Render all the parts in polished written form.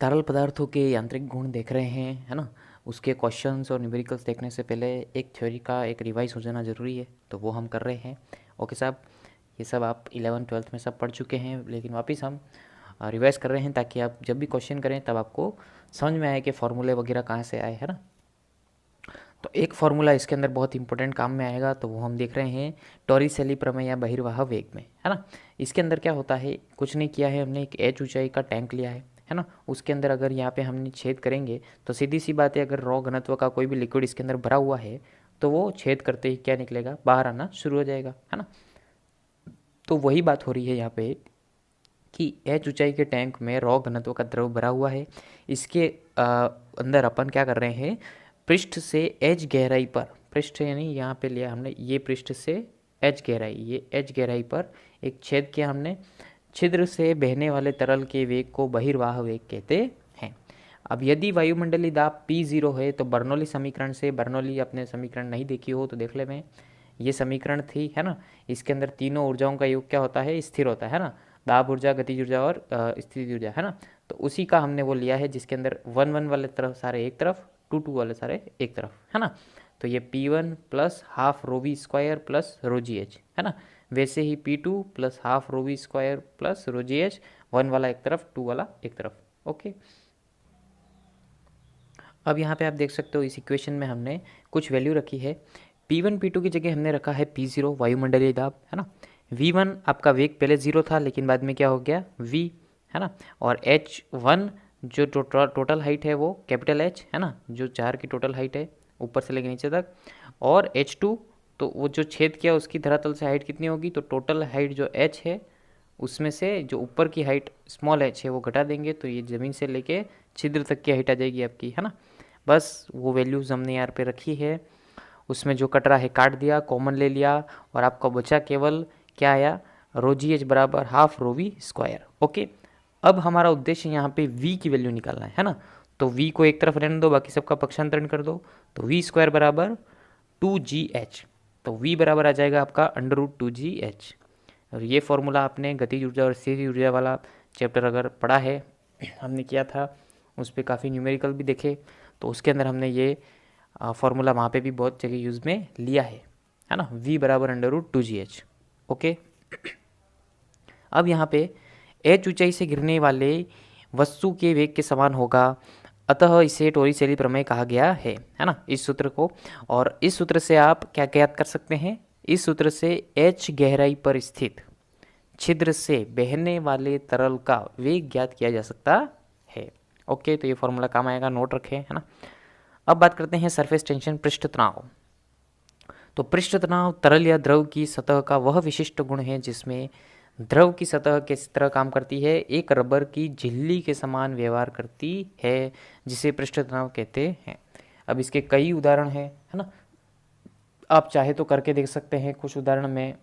तरल पदार्थों के यांत्रिक गुण देख रहे हैं, है ना। उसके क्वेश्चंस और न्यूमेरिकल्स देखने से पहले एक थ्योरी का एक रिवाइज हो जाना ज़रूरी है, तो वो हम कर रहे हैं। ओके साहब, ये सब आप 11th-12th में सब पढ़ चुके हैं, लेकिन वापस हम रिवाइज कर रहे हैं ताकि आप जब भी क्वेश्चन करें तब आपको समझ में आए कि फॉर्मूले वगैरह कहाँ से आए, है ना। तो एक फार्मूला इसके अंदर बहुत इंपॉर्टेंट काम में आएगा, तो वो हम देख रहे हैं टॉरिसेली प्रमेय या बहिर्वाह वेग में, है ना। इसके अंदर क्या होता है, कुछ नहीं किया है हमने, एक h ऊंचाई का टैंक लिया है ना। उसके अंदर अगर यहाँ पे हमने छेद करेंगे तो सीधी सी बात है, अगर रॉ घनत्व का कोई भी लिक्विड इसके अंदर भरा हुआ है तो वो छेद करते ही क्या निकलेगा, बाहर आना शुरू हो जाएगा, है ना। तो वही बात हो रही है यहाँ पे कि h ऊंचाई के टैंक में रॉ घनत्व का द्रव भरा हुआ है। इसके अंदर अपन क्या कर रहे हैं, पृष्ठ से h गहराई पर, पृष्ठ यानी यहाँ पे लिया हमने, ये पृष्ठ से h गहराई, ये h गहराई पर एक छेद किया हमने। छिद्र से बहने वाले तरल के वेग को बहिर्वाह वेग कहते हैं। अब यदि वायुमंडलीय दाब P0 है तो बर्नौली समीकरण से, बर्नौली अपने समीकरण नहीं देखी हो तो देख ले, में ये समीकरण थी, है ना। इसके अंदर तीनों ऊर्जाओं का योग क्या होता है, स्थिर होता है ना। दाब ऊर्जा, गतिज ऊर्जा और स्थिति ऊर्जा, है ना। तो उसी का हमने वो लिया है जिसके अंदर 1 1 वाले तरफ सारे एक तरफ, 2 2 वाले सारे एक तरफ, है ना। तो ये P1 plus half rho v square plus rho g h, है ना। वैसे ही P2 plus half rho v square plus rho g h, 1 वाला एक तरफ, 2 वाला एक तरफ। ओके, अब यहाँ पे आप देख सकते हो इस इक्वेशन में हमने कुछ वैल्यू रखी है। P1 P2 की जगह हमने रखा है P0 वायुमंडलीय दाब, है ना। V1 आपका वेग पहले 0 था लेकिन बाद में क्या हो गया V, है ना। और H1 जो टोटल हाइट है वो कैपिटल H, है ना, जो जार की टोटल हाइट है ऊपर से लेकर नीचे तक। और H2, तो वो जो छेद किया उसकी धरातल से हाइट कितनी होगी, तो टोटल हाइट जो H है उसमें से जो ऊपर की हाइट स्मॉल h है वो घटा देंगे, तो ये ज़मीन से लेके छिद्र तक की हाइट आ जाएगी आपकी, है ना। बस वो वैल्यूज़ हमने यहाँ पे रखी है, उसमें जो कट रहा है काट दिया, कॉमन ले लिया, और आपका बचा केवल क्या आया, रो जी एच बराबर half rho v square. Okay, अब हमारा उद्देश्य यहाँ पे v की वैल्यू निकालना है ना। तो v को एक तरफ रहने दो, बाकी सबका पक्षांतरण कर दो, तो वी स्क्वायर बराबर 2gh। तो v बराबर आ जाएगा आपका √2gh। और ये फॉर्मूला आपने गतिज ऊर्जा और स्थितिज ऊर्जा वाला चैप्टर अगर पढ़ा है, हमने किया था, उस पर काफ़ी न्यूमेरिकल भी देखे, तो उसके अंदर हमने ये फार्मूला वहाँ पे भी बहुत जगह यूज़ में लिया है ना। v बराबर √2gh। ओके, अब यहाँ पे h ऊंचाई से गिरने वाले वस्तु के वेग के समान होगा, अतः इसे टोरिसेली प्रमेय कहा गया है ना, इस सूत्र को। और इस सूत्र से आप क्या ज्ञात कर सकते हैं, इस सूत्र से h गहराई पर स्थित छिद्र से बहने वाले तरल का वेग ज्ञात किया जा सकता है। ओके, तो ये फॉर्मूला काम आएगा, नोट रखें, है ना। अब बात करते हैं सरफेस टेंशन, पृष्ठ तनाव। तो पृष्ठ तनाव तरल या द्रव की सतह का वह विशिष्ट गुण है जिसमें द्रव की सतह किस तरह काम करती है, एक रबर की झिल्ली के समान व्यवहार करती है, जिसे पृष्ठ तनाव कहते हैं। अब इसके कई उदाहरण हैं, है ना, आप चाहे तो करके देख सकते हैं। कुछ उदाहरण मैं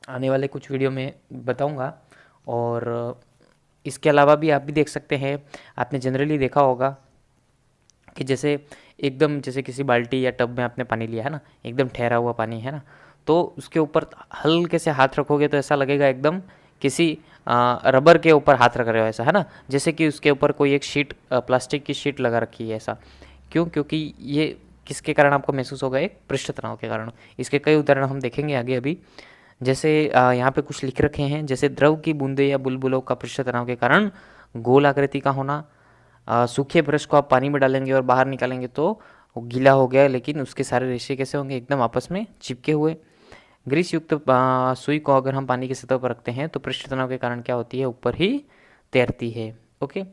आने वाले कुछ वीडियो में बताऊंगा, और इसके अलावा भी आप भी देख सकते हैं। आपने जनरली देखा होगा कि जैसे एकदम, जैसे किसी बाल्टी या टब में आपने पानी लिया है ना, एकदम ठहरा हुआ पानी है ना, तो उसके ऊपर हल्के से हाथ रखोगे तो ऐसा लगेगा एकदम किसी रबर के ऊपर हाथ रख रहे हो, ऐसा, है ना, जैसे कि उसके ऊपर कोई एक शीट, प्लास्टिक की शीट लगा रखी है, ऐसा। क्यों, क्योंकि ये किसके कारण आपको महसूस होगा, एक पृष्ठ तनाव के कारण। इसके कई उदाहरण हम देखेंगे आगे अभी। जैसे यहाँ पे कुछ लिख रखे हैं, जैसे द्रव की बूंदे या बुलबुलों का पृष्ठ तनाव के कारण गोल आकृति का होना। सूखे ब्रश को आप पानी में डालेंगे और बाहर निकालेंगे तो वो गीला हो गया, लेकिन उसके सारे रेशे कैसे होंगे, एकदम आपस में चिपके हुए। ग्रीस युक्त सुई को अगर हम पानी की सतह पर रखते हैं तो पृष्ठ तनाव के कारण क्या होती है, ऊपर ही तैरती है। ओके,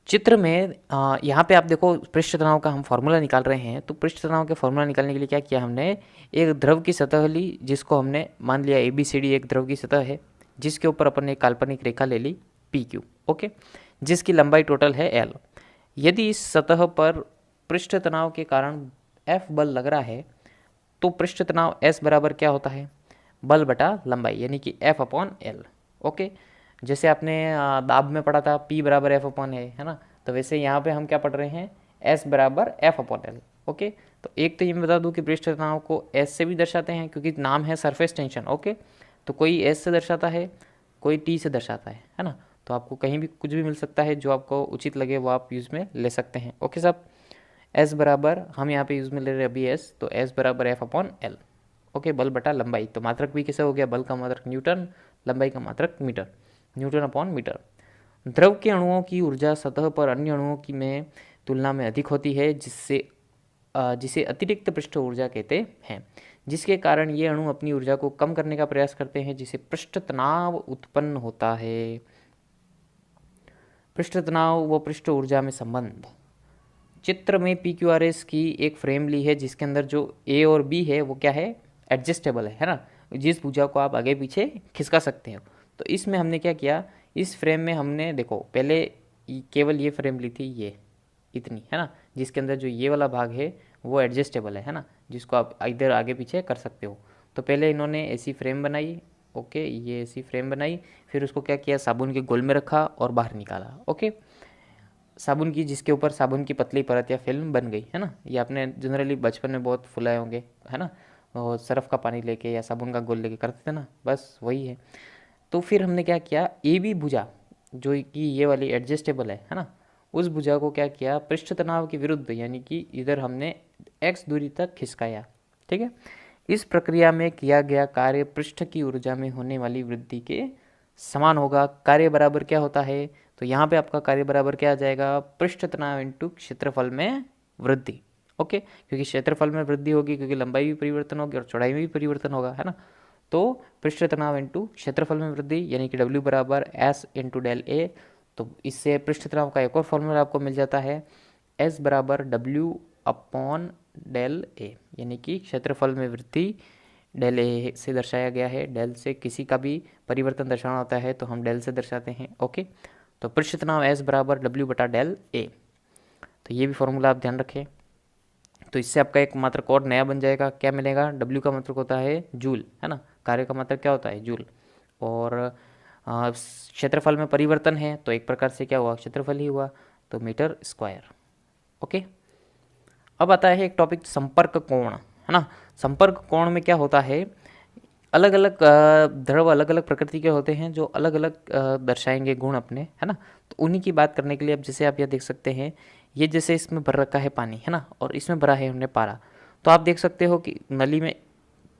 चित्र में यहाँ पे आप देखो पृष्ठ तनाव का हम फार्मूला निकाल रहे हैं। तो पृष्ठ तनाव के फार्मूला निकालने के लिए क्या किया हमने, एक द्रव की सतह ली, जिसको हमने मान लिया ABCD एक द्रव की सतह है, जिसके ऊपर अपन ने एक काल्पनिक रेखा ले ली PQ। ओके, जिसकी लंबाई टोटल है L। यदि इस सतह पर पृष्ठ तनाव के कारण F बल लग रहा है तो पृष्ठ तनाव S बराबर क्या होता है, बल बटा लंबाई, यानी कि F/L। ओके, जैसे आपने दाब में पढ़ा था P बराबर F/A, है ना, तो वैसे यहाँ पे हम क्या पढ़ रहे हैं, S बराबर F/L। ओके, तो एक तो ये मैं बता दूं कि पृष्ठ तनाव को S से भी दर्शाते हैं, क्योंकि नाम है सरफेस टेंशन। ओके, तो कोई S से दर्शाता है, कोई T से दर्शाता है ना। तो तो आपको कहीं भी कुछ भी मिल सकता है, जो आपको उचित लगे वो आप यूज़ में ले सकते हैं। ओके साहब, एस बराबर हम यहाँ पे यूज़ में ले रहे हैं अभी एस, तो एस बराबर एफ अपॉन एल। ओके, बल बटा लंबाई, तो मात्रक भी कैसे हो गया, बल का मात्रक न्यूटन, लंबाई का मात्रक मीटर, न्यूटन अपॉन मीटर। द्रव के अणुओं की ऊर्जा सतह पर अन्य अणुओं की में तुलना में अधिक होती है, जिसे अतिरिक्त पृष्ठ ऊर्जा कहते हैं, जिसके कारण ये अणु अपनी ऊर्जा को कम करने का प्रयास करते हैं, जिसे पृष्ठ तनाव उत्पन्न होता है। पृष्ठ तनाव व पृष्ठ ऊर्जा में संबंध। चित्र में PQRS की एक फ्रेम ली है, जिसके अंदर जो A और B है वो क्या है, एडजस्टेबल है ना, जिस भुजा को आप आगे पीछे खिसका सकते हो। तो इसमें हमने क्या किया, इस फ्रेम में हमने देखो पहले केवल ये फ्रेम ली थी, ये इतनी है ना, जिसके अंदर जो ये वाला भाग है वो एडजस्टेबल है ना, जिसको आप इधर आगे पीछे कर सकते हो। तो पहले इन्होंने ऐसी फ्रेम बनाई, ओके, ये ऐसी फ्रेम बनाई, फिर उसको क्या किया, साबुन के घोल में रखा और बाहर निकाला। ओके, साबुन की, जिसके ऊपर साबुन की पतली परत या फिल्म बन गई है ना, ये आपने जनरली बचपन में बहुत फुलाए होंगे है ना, और सरफ का पानी लेके या साबुन का घोल लेके करते थे ना, बस वही है। तो फिर हमने क्या किया, ए बी भुजा जो कि ये वाली एडजस्टेबल है ना, उस भुजा को क्या किया, पृष्ठ तनाव के विरुद्ध यानी कि इधर हमने x दूरी तक खिसकाया। ठीक है, इस प्रक्रिया में किया गया कार्य पृष्ठ की ऊर्जा में होने वाली वृद्धि के समान होगा। कार्य बराबर क्या होता है, तो यहाँ पे आपका कार्य बराबर क्या आ जाएगा, पृष्ठ तनाव इंटू क्षेत्रफल में वृद्धि। ओके, क्योंकि क्षेत्रफल में वृद्धि होगी, क्योंकि लंबाई भी परिवर्तन होगी और चौड़ाई में भी परिवर्तन होगा, है ना। तो पृष्ठ तनाव इंटू क्षेत्रफल में वृद्धि यानी कि W बराबर S इंटू डेल ए। तो इससे पृष्ठ तनाव का एक और फॉर्मूला आपको मिल जाता है, S बराबर W अपॉन डेल ए, यानी कि क्षेत्रफल में वृद्धि डेल ए से दर्शाया गया है। डेल से किसी का भी परिवर्तन दर्शाना होता है तो हम डेल से दर्शाते हैं। ओके, तो पृष्ठ तनाव S बराबर W बटा डेल ए। तो ये भी फॉर्मूला आप ध्यान रखें। तो इससे आपका एक मात्रक और नया बन जाएगा, क्या मिलेगा, W का मात्रक होता है जूल, है ना, कार्य का मात्रक क्या होता है, जूल, और क्षेत्रफल में परिवर्तन है तो एक प्रकार से क्या हुआ, क्षेत्रफल ही हुआ, तो मीटर स्क्वायर। ओके, अब आता है एक टॉपिक, संपर्क कोण, है ना। संपर्क कोण में क्या होता है, अलग अलग द्रव अलग अलग प्रकृति के होते हैं, जो अलग अलग दर्शाएंगे गुण अपने, है ना। तो उन्हीं की बात करने के लिए अब जैसे आप यह देख सकते हैं, ये जैसे इसमें भर रखा है पानी, है ना, और इसमें भरा है हमने पारा। तो आप देख सकते हो कि नली में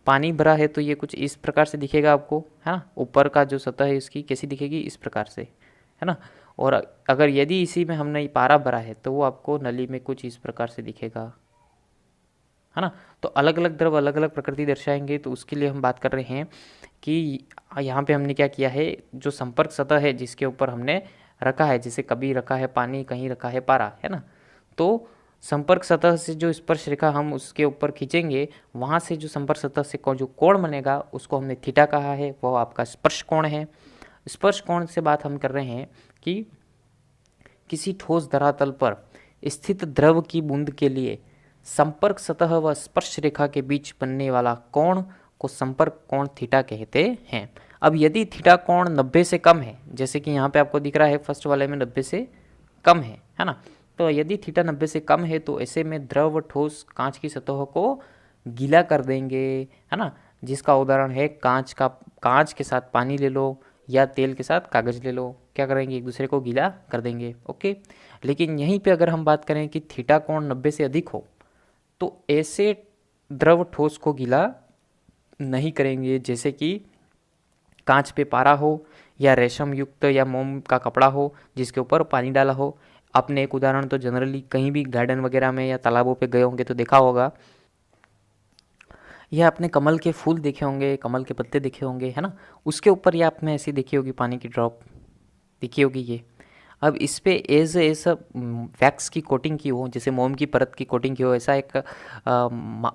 पानी भरा है तो ये कुछ इस प्रकार से दिखेगा आपको, है ना, ऊपर का जो सतह है इसकी कैसी दिखेगी, इस प्रकार से, है ना। और अगर यदि इसी में हमने पारा भरा है तो वो आपको नली में कुछ इस प्रकार से दिखेगा, है ना। तो अलग अलग द्रव अलग अलग प्रकृति दर्शाएंगे, तो उसके लिए हम बात कर रहे हैं कि यहाँ पे हमने क्या किया है, जो संपर्क सतह है जिसके ऊपर हमने रखा है, जैसे कभी रखा है पानी, कहीं रखा है पारा, है ना। तो संपर्क सतह से जो स्पर्श रेखा हम उसके ऊपर खींचेंगे, वहाँ से जो संपर्क सतह से जो कोण बनेगा उसको हमने थीटा कहा है, वो आपका स्पर्श कोण है। स्पर्श कोण से बात हम कर रहे हैं कि किसी ठोस धरातल पर स्थित द्रव की बूंद के लिए संपर्क सतह व स्पर्श रेखा के बीच बनने वाला कोण को संपर्क कोण थीटा कहते हैं। अब यदि थीटा कोण 90 से कम है, जैसे कि यहाँ पे आपको दिख रहा है फर्स्ट वाले में 90 से कम है ना, तो यदि थीटा 90 से कम है तो ऐसे में द्रव ठोस कांच की सतहों को गीला कर देंगे, है ना, जिसका उदाहरण है कांच के साथ पानी ले लो या तेल के साथ कागज ले लो, क्या करेंगे, एक दूसरे को गीला कर देंगे। ओके, लेकिन यहीं पे अगर हम बात करें कि थीटा कोण 90 से अधिक हो तो ऐसे द्रव ठोस को गीला नहीं करेंगे, जैसे कि कांच पे पारा हो या रेशम युक्त या मोम का कपड़ा हो जिसके ऊपर पानी डाला हो। आपने एक उदाहरण तो जनरली कहीं भी गार्डन वगैरह में या तालाबों पे गए होंगे तो देखा होगा, या आपने कमल के फूल देखे होंगे, कमल के पत्ते देखे होंगे, है ना, उसके ऊपर या आपने ऐसी देखी होगी पानी की ड्रॉप दिखी होगी ये। अब इस पे ऐसा वैक्स की कोटिंग की हो, जैसे मोम की परत की कोटिंग की हो, ऐसा एक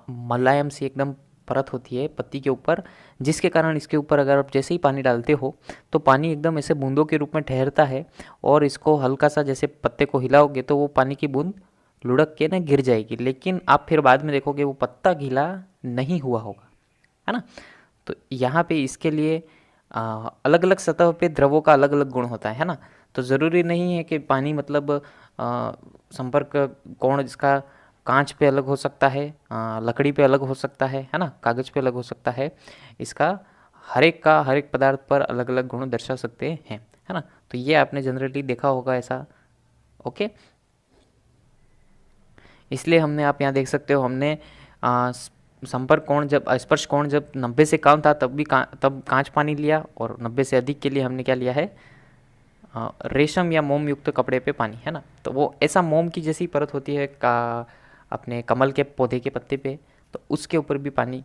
मुलायम सी एकदम परत होती है पत्ती के ऊपर, जिसके कारण इसके ऊपर अगर आप जैसे ही पानी डालते हो तो पानी एकदम ऐसे बूंदों के रूप में ठहरता है, और इसको हल्का सा जैसे पत्ते को हिलाओगे तो वो पानी की बूंद लुढ़क के ना गिर जाएगी, लेकिन आप फिर बाद में देखोगे वो पत्ता गीला नहीं हुआ होगा, है ना। तो यहाँ पे इसके लिए अलग अलग सतह पे द्रवों का अलग अलग गुण होता है ना। तो ज़रूरी नहीं है कि पानी मतलब संपर्क कोण जिसका कांच पे अलग हो सकता है, लकड़ी पे अलग हो सकता है ना, कागज़ पे अलग हो सकता है, इसका हर एक पदार्थ पर अलग अलग गुण दर्शा सकते हैं। है ना। तो ये आपने जनरली देखा होगा ऐसा। ओके, इसलिए हमने, आप यहाँ देख सकते हो, हमने संपर्क कोण जब स्पर्श कोण जब 90 से कम था तब भी तब कांच पानी लिया, और 90 से अधिक के लिए हमने क्या लिया है, रेशम या मोम युक्त कपड़े पे पानी, है ना। तो वो ऐसा मोम की जैसी परत होती है अपने कमल के पौधे के पत्ते पे, तो उसके ऊपर भी पानी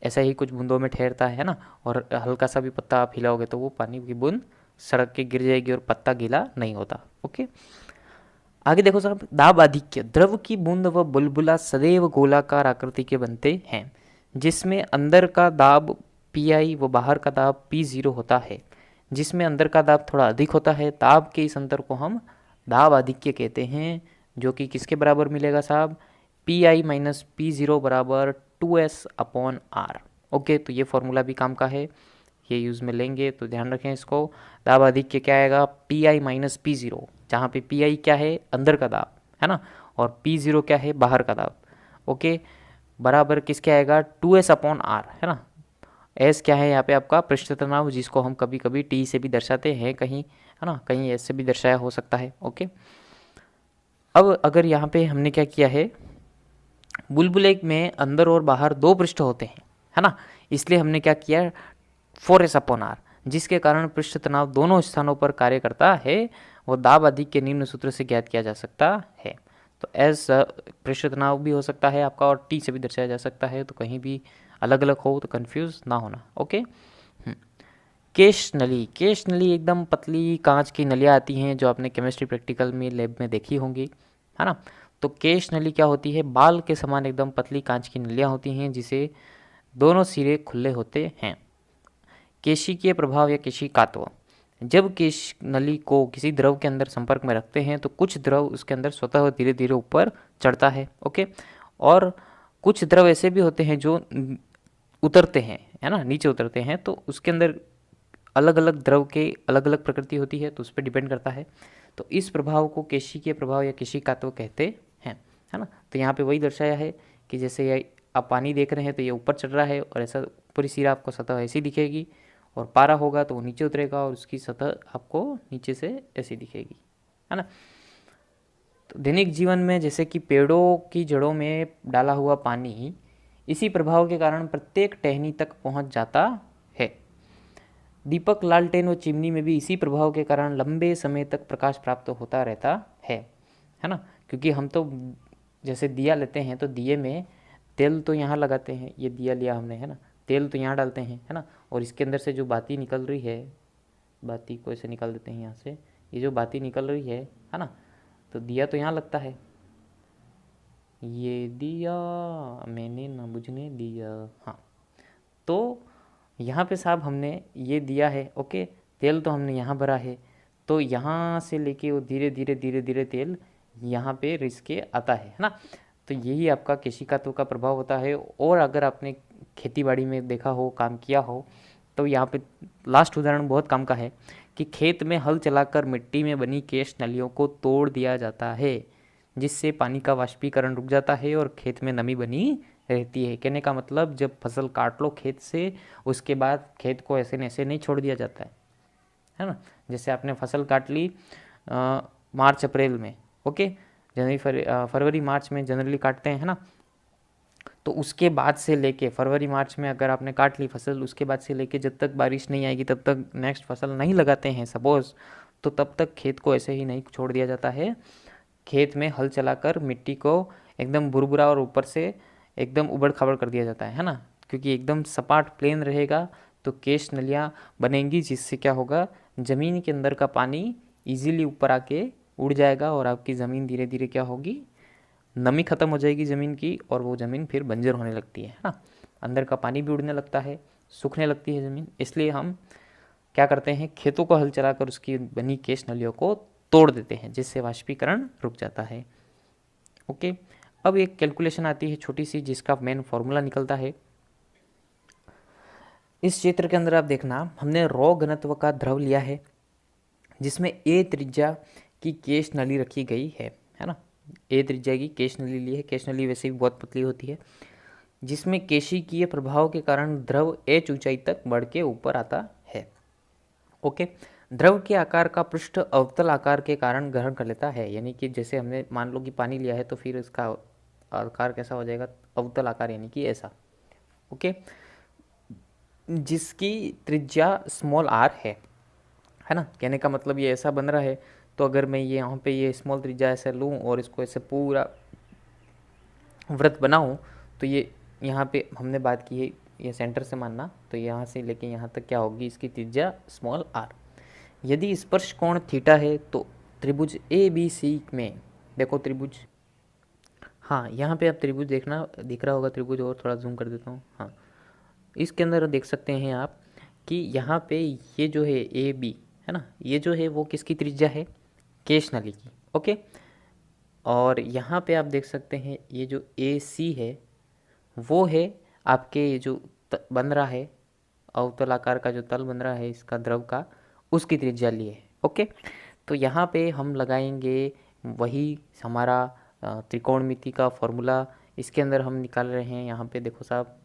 ऐसा ही कुछ बूंदों में ठहरता है ना। और हल्का सा भी पत्ता आप हिलाओगे तो वो पानी की बूंद सड़क के गिर जाएगी और पत्ता गीला नहीं होता। ओके, आगे देखो साहब, दाब आधिक्य, द्रव की बूंद व बुलबुला सदैव गोलाकार आकृति के बनते हैं, जिसमें अंदर का दाब Pi व बाहर का दाब P0 होता है। जिसमें अंदर का दाब थोड़ा अधिक होता है, दाब के इस अंतर को हम दाब आधिक्य कहते हैं, जो कि किसके बराबर मिलेगा साहब, Pi माइनस P0 बराबर 2S/R। ओके, तो ये फॉर्मूला भी काम का है, ये यूज़ में लेंगे तो ध्यान रखें इसको। दाब आधिक्य क्या आएगा, Pi माइनस P0, जहाँ पे Pi क्या है, अंदर का दाब, है ना, और P0 क्या है, बाहर का दाब। ओके, बराबर किसके आएगा, 2S/R, है ना। एस क्या है यहाँ पे आपका पृष्ठ तनाव, जिसको हम कभी कभी टी से भी दर्शाते हैं कहीं, है ना, कहीं एस से भी दर्शाया हो सकता है। ओके, अब अगर यहाँ पे हमने क्या किया है, बुलबुले में अंदर और बाहर दो पृष्ठ होते हैं, है ना, इसलिए हमने क्या किया, 4S/R, जिसके कारण पृष्ठ तनाव दोनों स्थानों पर कार्य करता है। वो दाब आदि के निम्न सूत्र से ज्ञात किया जा सकता है। तो एस पृष्ठ तनाव भी हो सकता है आपका, और टी से भी दर्शाया जा सकता है, तो कहीं भी अलग अलग हो तो कंफ्यूज ना होना। ओके, केश नली, केश नली एकदम पतली कांच की नलियाँ आती हैं जो आपने केमिस्ट्री प्रैक्टिकल में लैब में देखी होंगी, है ना। तो केश नली क्या होती है, बाल के समान एकदम पतली कांच की नलियाँ होती हैं जिसे दोनों सिरे खुले होते हैं। केशिकीय प्रभाव या केशिकात्व, जब केश नली को किसी द्रव के अंदर संपर्क में रखते हैं तो कुछ द्रव उसके अंदर स्वतः धीरे धीरे ऊपर चढ़ता है। ओके, और कुछ द्रव ऐसे भी होते हैं जो उतरते हैं, है ना, नीचे उतरते हैं, तो उसके अंदर अलग अलग द्रव के अलग अलग प्रकृति होती है, तो उस पर डिपेंड करता है। तो इस प्रभाव को केशिकीय प्रभाव या केशिकात्व कहते हैं, है ना। तो यहाँ पे वही दर्शाया है कि जैसे ये आप पानी देख रहे हैं तो ये ऊपर चढ़ रहा है, और ऐसा ऊपरी सिरा आपको सतह ऐसी दिखेगी, और पारा होगा तो वो नीचे उतरेगा और उसकी सतह आपको नीचे से ऐसी दिखेगी, है ना। तो दैनिक जीवन में जैसे कि पेड़ों की जड़ों में डाला हुआ पानी इसी प्रभाव के कारण प्रत्येक टहनी तक पहुंच जाता है। दीपक, लालटेन और चिमनी में भी इसी प्रभाव के कारण लंबे समय तक प्रकाश प्राप्त होता रहता है ना। क्योंकि हम तो जैसे दिया लेते हैं तो दिए में तेल तो यहाँ लगाते हैं, ये दिया लिया हमने, है ना, तेल तो यहाँ डालते हैं, है ना, और इसके अंदर से जो बाती निकल रही है, बाती को ऐसे निकाल देते हैं यहाँ से, ये जो बाती निकल रही है ना, तो दिया तो यहाँ लगता है, ये दिया मैंने न बुझने दिया, हाँ, तो यहाँ पे साहब हमने ये दिया है। ओके, तेल तो हमने यहाँ भरा है, तो यहाँ से लेके वो धीरे धीरे धीरे धीरे तेल यहाँ पे रिस के आता है ना। तो यही आपका केशिकात्व का प्रभाव होता है। और अगर आपने खेती बाड़ी में देखा हो, काम किया हो, तो यहाँ पे लास्ट उदाहरण बहुत काम का है कि खेत में हल चलाकर मिट्टी में बनी केश नलियों को तोड़ दिया जाता है, जिससे पानी का वाष्पीकरण रुक जाता है और खेत में नमी बनी रहती है। कहने का मतलब जब फसल काट लो खेत से, उसके बाद खेत को ऐसे न ऐसे नहीं छोड़ दिया जाता है ना। जैसे आपने फसल काट ली मार्च अप्रैल में, ओके, जनवरी फरवरी मार्च में जनरली काटते हैं, है ना। तो उसके बाद से लेके फरवरी मार्च में अगर आपने काट ली फसल, उसके बाद से लेके जब तक बारिश नहीं आएगी तब तक नेक्स्ट फसल नहीं लगाते हैं सपोज, तो तब तक खेत को ऐसे ही नहीं छोड़ दिया जाता है। खेत में हल चलाकर मिट्टी को एकदम भुरभुरा और ऊपर से एकदम उबड़ खाबड़ कर दिया जाता है ना। क्योंकि एकदम सपाट प्लेन रहेगा तो केश नलियाँ बनेंगी, जिससे क्या होगा, ज़मीन के अंदर का पानी इजीली ऊपर आके उड़ जाएगा और आपकी ज़मीन धीरे धीरे क्या होगी, नमी खत्म हो जाएगी ज़मीन की, और वो ज़मीन फिर बंजर होने लगती है ना। अंदर का पानी भी उड़ने लगता है, सूखने लगती है ज़मीन। इसलिए हम क्या करते हैं, खेतों को हल चलाकर उसकी बनी केश नलियों को तोड़ देते हैं, जिससे वाष्पीकरण रुक जाता है। ओके, अब एक कैलकुलेशन आती है छोटी सी, जिसका मेन फॉर्मूला निकलता है। इस चित्र के अंदर आप देखना, हमने रॉ घनत्व का द्रव लिया है जिसमें ए त्रिज्या की केश नली रखी गई है ना। ए त्रिज्या की केश नली ली है। केश नली वैसे भी बहुत पतली होती है, जिसमें केशिकीय प्रभाव के कारण द्रव एच ऊंचाई तक बढ़ के ऊपर आता है। ओके, द्रव के आकार का पृष्ठ अवतल आकार के कारण ग्रहण कर लेता है, यानी कि जैसे हमने मान लो कि पानी लिया है तो फिर इसका आकार कैसा हो जाएगा, अवतल आकार, यानी कि ऐसा। ओके, जिसकी त्रिज्या स्मॉल आर है ना। कहने का मतलब ये ऐसा बन रहा है, तो अगर मैं ये यहाँ पे ये स्मॉल त्रिज्या ऐसे लूँ और इसको ऐसे पूरा वृत्त बनाऊँ, तो ये यहाँ पे हमने बात की है ये सेंटर से मानना, तो यहाँ से लेके यहाँ तक क्या होगी, इसकी त्रिज्या स्मॉल आर। यदि स्पर्श कोण थीटा है तो त्रिभुज ए बी सी में, देखो त्रिभुज, हाँ यहाँ पे आप त्रिभुज देखना, दिख रहा होगा त्रिभुज, और थोड़ा जूम कर देता हूँ। हाँ, इसके अंदर देख सकते हैं आप कि यहाँ पे ये जो है ए बी है ना, ये जो है वो किसकी त्रिज्या है, केश नली की। ओके, और यहाँ पे आप देख सकते हैं ये जो ए सी है वो है आपके ये जो बन रहा है अवतल आकार का जो तल बन रहा है इसका द्रव का, उसकी त्रिज्या लिए। ओके, तो यहाँ पे हम लगाएंगे वही हमारा त्रिकोणमिति का फॉर्मूला, इसके अंदर हम निकाल रहे हैं। यहाँ पे देखो साहब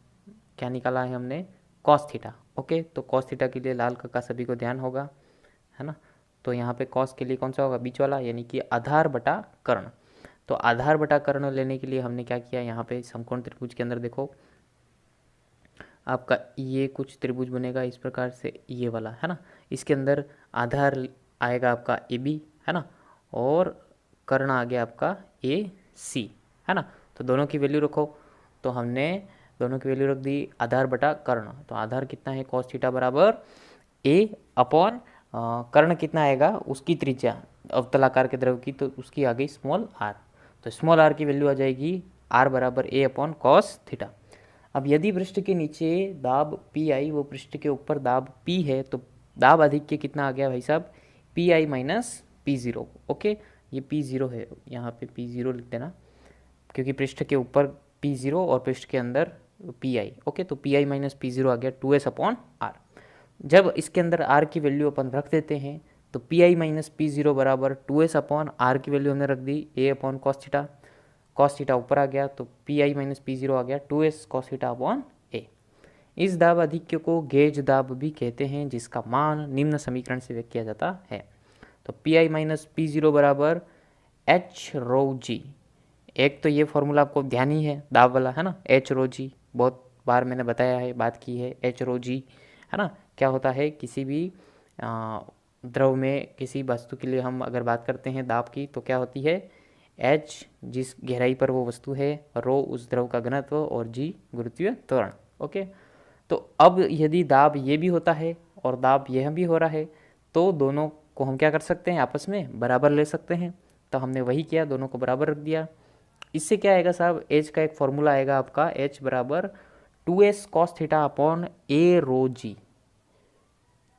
क्या निकाला है हमने, कॉस थीटा। ओके, तो कॉस थीटा के लिए लाल का सभी को ध्यान होगा, है ना। तो यहाँ पे कॉस के लिए कौन सा होगा, बीच वाला, यानी कि आधार बटा कर्ण। तो आधार बटा कर्ण लेने के लिए हमने क्या किया, यहाँ पे समकोण त्रिभुज के अंदर देखो आपका ये कुछ त्रिभुज बनेगा इस प्रकार से, ये वाला है ना, इसके अंदर आधार आएगा आपका ए बी है ना, और कर्ण आ गया आपका ए सी है ना। तो दोनों की वैल्यू रखो, तो हमने दोनों की वैल्यू रख दी आधार बटा कर्ण। तो आधार कितना है, कॉस थीटा बराबर ए अपॉन कर्ण कितना आएगा, उसकी त्रिज्या अवतलाकार के द्रव की, तो उसकी आ गई स्मॉल आर। तो स्मॉल आर की वैल्यू आ जाएगी आर बराबर ए अपॉन कॉस थीटा। अब यदि पृष्ठ के नीचे दाब पी आई वो पृष्ठ के ऊपर दाब पी है, तो दाब आधिक्य कितना आ गया भाई साहब, P I minus P zero. Okay, ये पी ज़ीरो है, यहाँ पे पी ज़ीरो लिख देना, क्योंकि पृष्ठ के ऊपर पी ज़ीरो और पृष्ठ के अंदर पी आई। ओके, तो P I minus P zero आ गया 2s अपॉन आर। जब इसके अंदर आर की वैल्यू अपन रख देते हैं, तो P I minus P zero बराबर 2s अपॉन आर की वैल्यू हमने रख दी A upon cos theta. Cos theta ऊपर आ गया, तो P I minus P zero आ गया 2s कॉस थीटा अपॉन ए। इस दाब अधिक्य को गेज दाब भी कहते हैं, जिसका मान निम्न समीकरण से व्यक्त किया जाता है। तो P I minus P zero बराबर एच रो जी। एक तो ये फॉर्मूला आपको ध्यान ही है दाब वाला, है ना, एच रो जी, बहुत बार मैंने बताया है, बात की है, एच रो जी है ना। क्या होता है, किसी भी द्रव में किसी वस्तु के लिए हम अगर बात करते हैं दाब की, तो क्या होती है, एच जिस गहराई पर वो वस्तु है, रो उस द्रव का घनत्व, और जी गुरुत्वीय त्वरण। ओके, तो अब यदि दाब ये भी होता है और दाब यह भी हो रहा है, तो दोनों को हम क्या कर सकते हैं, आपस में बराबर ले सकते हैं। तो हमने वही किया, दोनों को बराबर रख दिया। इससे क्या आएगा साहब, एच का एक फॉर्मूला आएगा आपका, एच बराबर 2s कॉस थीटा अपॉन ए रो जी,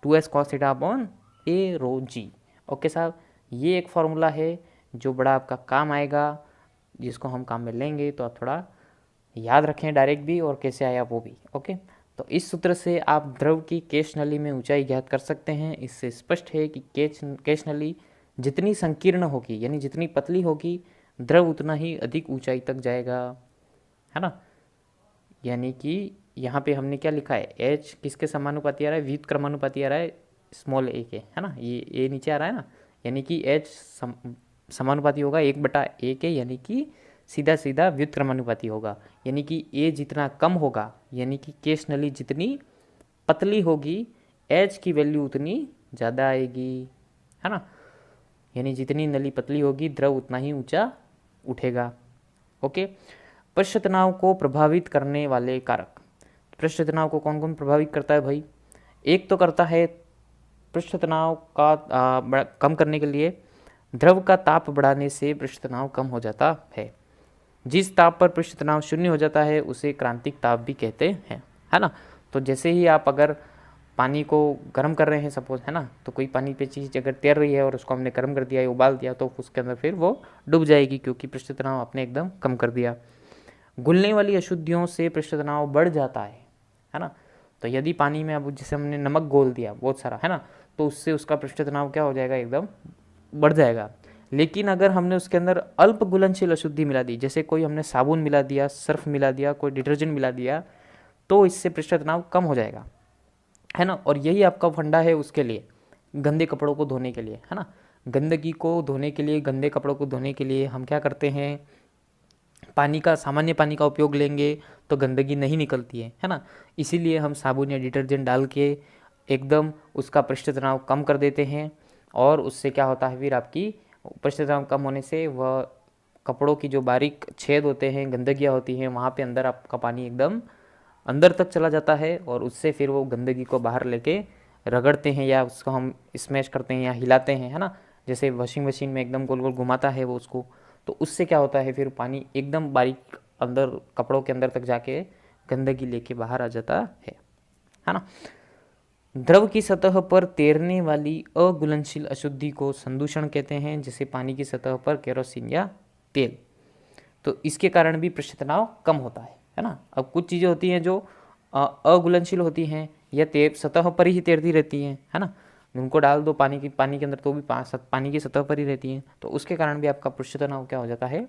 2s कॉस थीटा अपॉन ए रो जी। ओके साहब, ये एक फॉर्मूला है जो बड़ा आपका काम आएगा, जिसको हम काम में लेंगे, तो आप थोड़ा याद रखें डायरेक्ट भी और कैसे आया वो भी। ओके, तो इस सूत्र से आप द्रव की केश नली में ऊंचाई ज्ञात कर सकते हैं। इससे स्पष्ट है कि केश नली जितनी संकीर्ण होगी, यानी जितनी पतली होगी, द्रव उतना ही अधिक ऊंचाई तक जाएगा, है ना। यानी कि यहाँ पे हमने क्या लिखा है, एच किसके समानुपाती आ रहा है, व्युत्क्रमानुपाती आ रहा है स्मॉल ए के, है ना, ये ए नीचे आ रहा है ना, यानी कि एच समानुपाती होगा 1/a के, यानी कि सीधा सीधा व्युत्क्रमानुपाती होगा। यानी कि ए जितना कम होगा, यानी कि केश नली जितनी पतली होगी, एच की वैल्यू उतनी ज़्यादा आएगी, है ना। यानी जितनी नली पतली होगी, द्रव उतना ही ऊंचा उठेगा। ओके, पृष्ठ तनाव को प्रभावित करने वाले कारक। पृष्ठ तनाव को कौन कौन प्रभावित करता है भाई, एक तो करता है पृष्ठ तनाव का कम करने के लिए द्रव का ताप बढ़ाने से पृष्ठ तनाव कम हो जाता है। जिस ताप पर पृष्ठ तनाव शून्य हो जाता है उसे क्रांतिक ताप भी कहते हैं, है ना। तो जैसे ही आप अगर पानी को गर्म कर रहे हैं सपोज, है ना, तो कोई पानी पे चीज़ अगर तैर रही है और उसको हमने गर्म कर दिया या उबाल दिया, तो उसके अंदर फिर वो डूब जाएगी, क्योंकि पृष्ठ तनाव आपने एकदम कम कर दिया। घुलने वाली अशुद्धियों से पृष्ठ तनाव बढ़ जाता है ना। तो यदि पानी में अब जैसे हमने नमक घोल दिया बहुत सारा, है ना, तो उससे उसका पृष्ठ तनाव क्या हो जाएगा, एकदम बढ़ जाएगा। लेकिन अगर हमने उसके अंदर अल्प घुलनशील अशुद्धि मिला दी, जैसे कोई हमने साबुन मिला दिया, सर्फ मिला दिया, कोई डिटर्जेंट मिला दिया, तो इससे पृष्ठ तनाव कम हो जाएगा, है ना। और यही आपका फंडा है उसके लिए, गंदे कपड़ों को धोने के लिए, है ना। गंदगी को धोने के लिए, गंदे कपड़ों को धोने के लिए हम क्या करते हैं, सामान्य पानी का उपयोग लेंगे तो गंदगी नहीं निकलती है ना। इसीलिए हम साबुन या डिटर्जेंट डाल के एकदम उसका पृष्ठ तनाव कम कर देते हैं, और उससे क्या होता है फिर, आपकी पृष्ठ तनाव कम होने से वह कपड़ों की जो बारीक छेद होते हैं, गंदगियाँ होती हैं, वहाँ पे अंदर आपका पानी एकदम अंदर तक चला जाता है, और उससे फिर वो गंदगी को बाहर लेके रगड़ते हैं, या उसको हम स्मैश करते हैं या हिलाते हैं, है ना। जैसे वॉशिंग मशीन में एकदम गोल गोल घुमाता है वो उसको, तो उससे क्या होता है फिर पानी एकदम बारीक अंदर कपड़ों के अंदर तक जाके गंदगी लेके बाहर आ जाता है ना। द्रव की सतह पर तैरने वाली अघुलनशील अशुद्धि को संदूषण कहते हैं, जैसे पानी की सतह पर केरोसिन या तेल। तो इसके कारण भी पृष्ठ तनाव कम होता है ना। अब कुछ चीज़ें होती हैं जो अघुलनशील होती हैं या सतह पर ही तैरती रहती हैं, है ना। उनको डाल दो पानी के अंदर तो भी पानी की सतह पर ही रहती हैं, तो उसके कारण भी आपका पृष्ठ तनाव क्या हो जाता है,